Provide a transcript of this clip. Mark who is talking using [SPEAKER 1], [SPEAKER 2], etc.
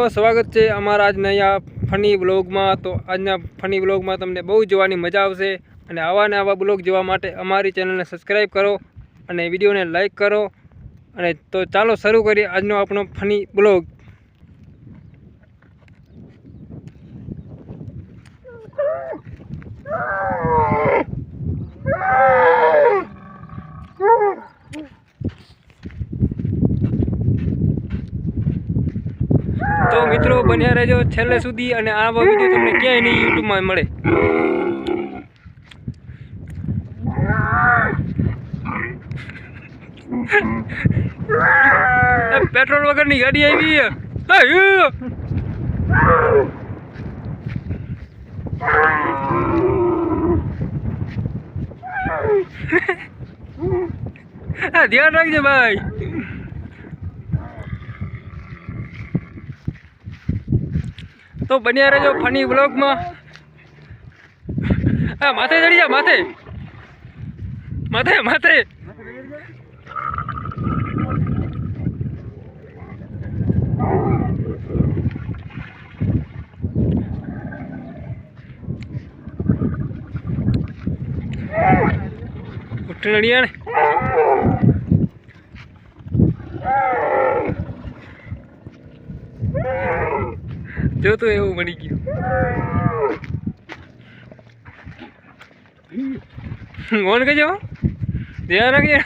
[SPEAKER 1] સ્વાગત છે અમારા આજના અહીંયા ફની બ્લોગમાં। તો આજના ફની બ્લોગમાં તમને બહુ જોવાની મજા આવશે અને આવા બ્લોગ જોવા માટે અમારી ચેનલને સબસ્ક્રાઈબ કરો અને વિડીયોને લાઈક કરો। અને તો ચાલો શરૂ કરીએ આજનો આપણો ફની બ્લોગ। तो मित्रों बन्या रहो छेल्ले सुधी अने आवा विडियो तमने क्यांय नहीं यूट्यूब में मळे। पेट्रोल वगर नी गाड़ी आई है। ध्यान रखजे भाई। तो बनिया रहो फनी ब्लॉग में। माथे चढ़ी जा माथे माथे माथे। उठनिया ने जो तो एवं बनी गयो। कौन कहो ध्यान रखिए।